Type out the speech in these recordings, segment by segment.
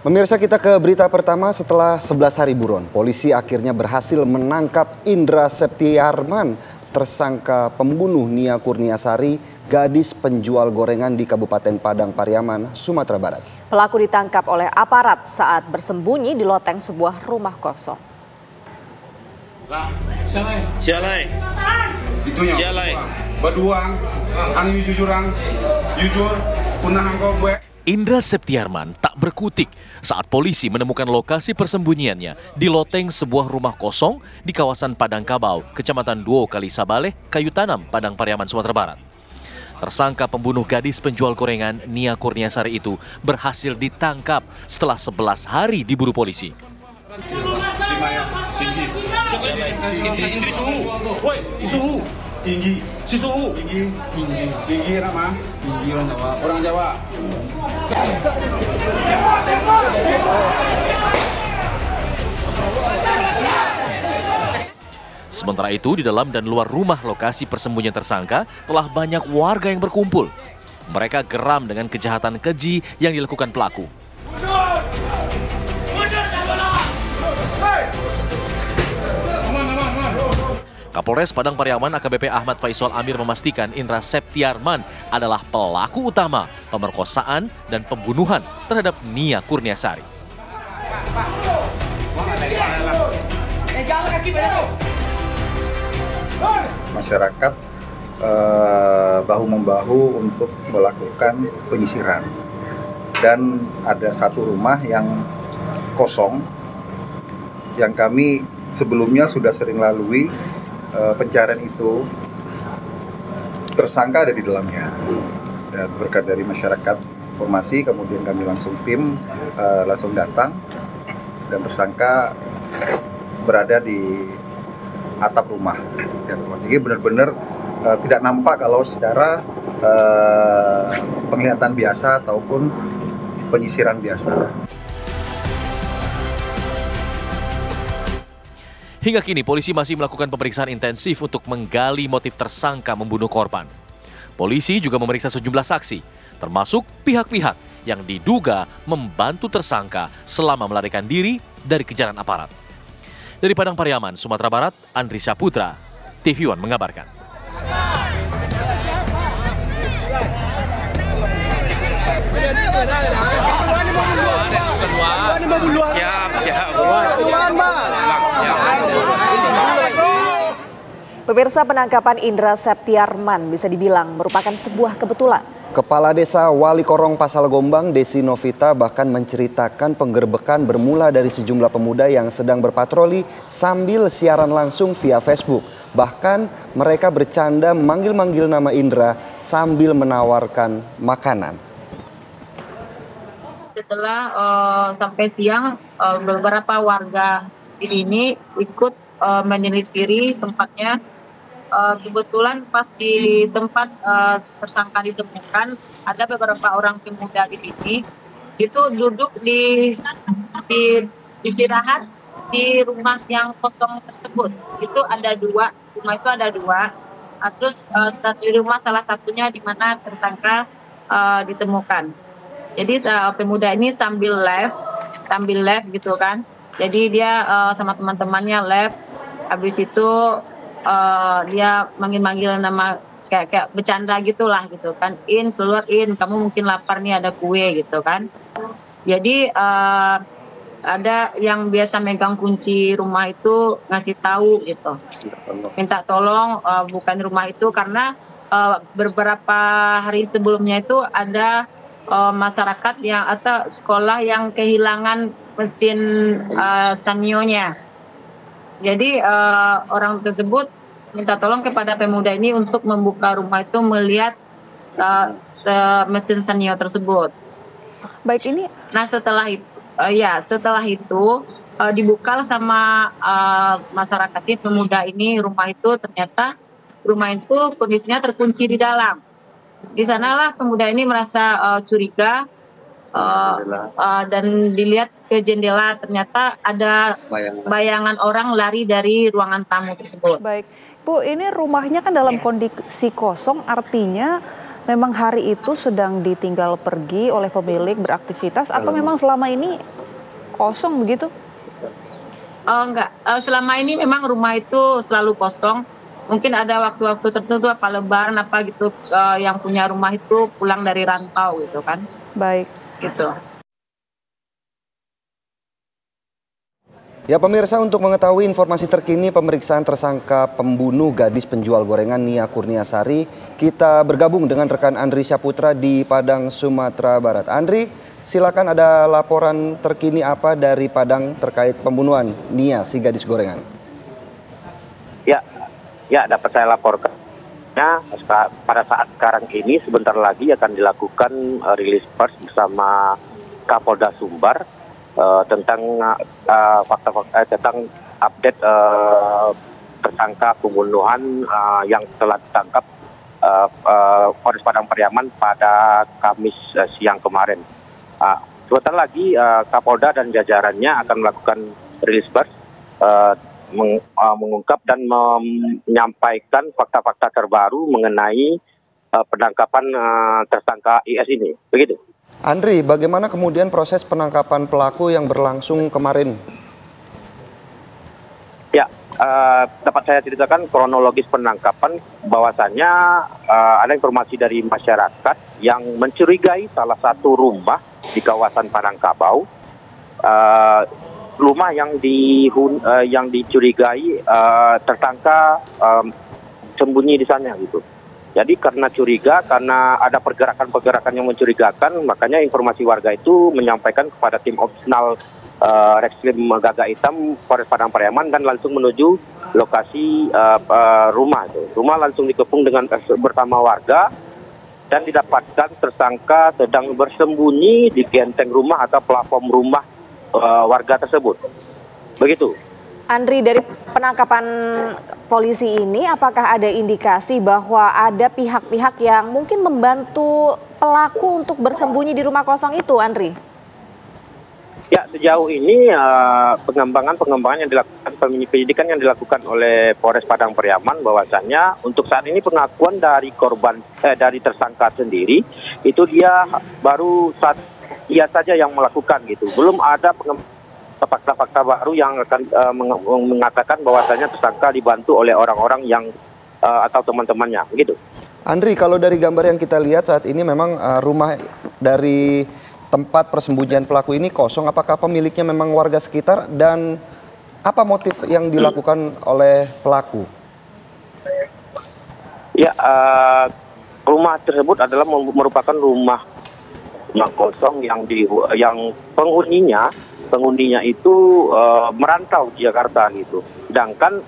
Pemirsa, kita ke berita pertama. Setelah 11 hari buron, polisi akhirnya berhasil menangkap Indra Septiarman, tersangka pembunuh Nia Kurniasari, gadis penjual gorengan di Kabupaten Padang Pariaman, Sumatera Barat. Pelaku ditangkap oleh aparat saat bersembunyi di loteng sebuah rumah kosong. Sialai. Baduang, jujur, punah angkau gue. Indra Septiarman tak berkutik saat polisi menemukan lokasi persembunyiannya di loteng sebuah rumah kosong di kawasan Padang Kabau, Kecamatan Duo Kali Sabaleh, Kayu Tanam, Padang Pariaman, Sumatera Barat. Tersangka pembunuh gadis penjual gorengan Nia Kurniasari itu berhasil ditangkap setelah 11 hari diburu polisi. Tinggi nama orang Jawa. Sementara itu, di dalam dan luar rumah lokasi persembunyian tersangka telah banyak warga yang berkumpul. Mereka geram dengan kejahatan keji yang dilakukan pelaku. Kapolres Padang Pariaman AKBP Ahmad Faisal Amir memastikan Indra Septiarman adalah pelaku utama pemerkosaan dan pembunuhan terhadap Nia Kurniasari. Masyarakat bahu-membahu untuk melakukan penyisiran, dan ada satu rumah yang kosong yang kami sebelumnya sudah sering lalui pencarian itu. Tersangka ada di dalamnya, dan berkat dari masyarakat informasi kemudian kami langsung tim langsung datang, dan tersangka berada di atap rumah. Jadi benar-benar tidak nampak kalau secara penglihatan biasa ataupun penyisiran biasa. Hingga kini polisi masih melakukan pemeriksaan intensif untuk menggali motif tersangka membunuh korban. Polisi juga memeriksa sejumlah saksi, termasuk pihak-pihak yang diduga membantu tersangka selama melarikan diri dari kejaran aparat. Dari Padang Pariaman, Sumatera Barat, Andri Saputra, TV One mengabarkan. Siap. Pemirsa, penangkapan Indra Septiarman bisa dibilang merupakan sebuah kebetulan. Kepala Desa Wali Korong Pasal Gombang, Desi Novita, bahkan menceritakan penggerbekan bermula dari sejumlah pemuda yang sedang berpatroli sambil siaran langsung via Facebook. Bahkan mereka bercanda memanggil-manggil nama Indra sambil menawarkan makanan. Setelah sampai siang, beberapa warga di sini ikut menyelidiki tempatnya. Kebetulan pas di tempat tersangka ditemukan, ada beberapa orang pemuda di sini itu duduk di istirahat di rumah yang kosong tersebut. Itu ada dua, rumah itu ada dua. Terus di rumah salah satunya di mana tersangka ditemukan. Jadi pemuda ini sambil live gitu kan. Jadi dia sama teman-temannya live. Habis itu dia manggil-manggil nama kayak bercanda gitulah gitu kan. Keluar, kamu mungkin lapar nih, ada kue gitu kan. Jadi ada yang biasa megang kunci rumah itu ngasih tahu gitu. Minta tolong bukan rumah itu, karena beberapa hari sebelumnya itu ada masyarakat yang atau sekolah yang kehilangan mesin sanionya. Jadi orang tersebut minta tolong kepada pemuda ini untuk membuka rumah itu melihat mesin sanio tersebut. Baik, ini. Nah setelah itu dibuka sama masyarakat ini, pemuda ini rumah itu, ternyata rumah itu kondisinya terkunci di dalam. Di sanalah pemuda ini merasa curiga dan dilihat ke jendela, ternyata ada bayangan orang lari dari ruangan tamu tersebut. Baik, Bu, ini rumahnya kan dalam kondisi kosong, artinya memang hari itu sedang ditinggal pergi oleh pemilik beraktivitas atau memang selama ini kosong begitu? Enggak, selama ini memang rumah itu selalu kosong. Mungkin ada waktu-waktu tertentu apa lebaran apa gitu, yang punya rumah itu pulang dari rantau gitu kan. Baik. Gitu. Ya pemirsa, untuk mengetahui informasi terkini pemeriksaan tersangka pembunuh gadis penjual gorengan Nia Kurniasari, kita bergabung dengan rekan Andri Syaputra di Padang, Sumatera Barat. Andri, silakan, ada laporan terkini apa dari Padang terkait pembunuhan Nia, si gadis gorengan? Ya, dapat saya laporkan. Pada saat sekarang ini sebentar lagi akan dilakukan rilis pers bersama Kapolda Sumbar tentang fakta-fakta tentang update tersangka pembunuhan yang telah ditangkap Polres Padang Pariaman pada Kamis siang kemarin. Sebentar lagi Kapolda dan jajarannya akan melakukan rilis pers mengungkap dan menyampaikan fakta-fakta terbaru mengenai penangkapan tersangka IS ini. Begitu. Andri, bagaimana kemudian proses penangkapan pelaku yang berlangsung kemarin? Ya, dapat saya ceritakan kronologis penangkapan, bahwasannya ada informasi dari masyarakat yang mencurigai salah satu rumah di kawasan Parangkabau, rumah yang dicurigai tersangka sembunyi di sana gitu. Jadi karena curiga, karena ada pergerakan-pergerakan yang mencurigakan, makanya informasi warga itu menyampaikan kepada tim opsional Reskrim Gagak Hitam Polres Padang Pariaman dan langsung menuju lokasi rumah itu. Rumah langsung dikepung bersama warga dan didapatkan tersangka sedang bersembunyi di genteng rumah atau plafon rumah warga tersebut. Begitu. Andri, dari penangkapan polisi ini apakah ada indikasi bahwa ada pihak-pihak yang mungkin membantu pelaku untuk bersembunyi di rumah kosong itu, Andri? Ya, sejauh ini pengembangan yang dilakukan, penyidikan yang dilakukan oleh Polres Padang Pariaman, bahwasannya untuk saat ini pengakuan dari dari tersangka sendiri itu dia baru dia saja yang melakukan gitu. Belum ada fakta-fakta baru yang akan mengatakan bahwasanya tersangka dibantu oleh orang-orang yang atau teman-temannya, begitu. Andri, kalau dari gambar yang kita lihat saat ini memang rumah dari tempat persembunyian pelaku ini kosong. Apakah pemiliknya memang warga sekitar dan apa motif yang dilakukan oleh pelaku? Ya, rumah tersebut adalah merupakan rumah kosong yang penghuninya itu merantau di Jakarta gitu. Sedangkan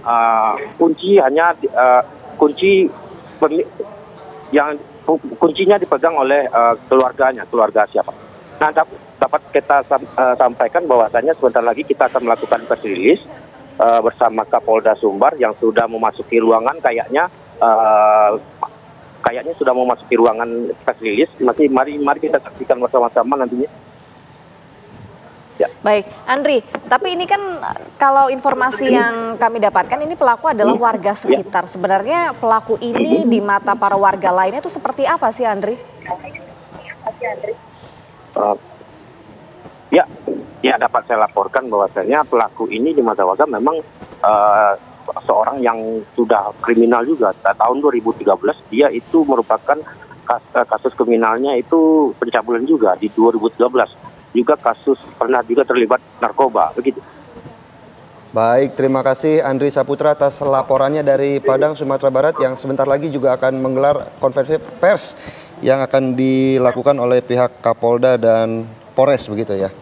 kuncinya dipegang oleh keluarga siapa. Nah, dapat kita sampaikan bahwasanya sebentar lagi kita akan melakukan press release bersama Kapolda Sumbar yang sudah memasuki ruangan, kayaknya sudah memasuki ruangan press release. Mari kita saksikan bersama-sama nantinya. Ya. Baik, Andri, tapi ini kan kalau informasi yang kami dapatkan ini pelaku adalah warga sekitar. Sebenarnya pelaku ini di mata para warga lainnya itu seperti apa sih, Andri? Ya, dapat saya laporkan bahwasanya pelaku ini di mata warga memang seorang yang sudah kriminal juga. Tahun 2013 dia itu merupakan kasus kriminalnya itu pencabulan juga di 2013. Juga pernah juga terlibat narkoba, begitu. Baik, terima kasih Andri Syaputra atas laporannya dari Padang, Sumatera Barat yang sebentar lagi juga akan menggelar konferensi pers yang akan dilakukan oleh pihak Kapolda dan Polres, begitu ya.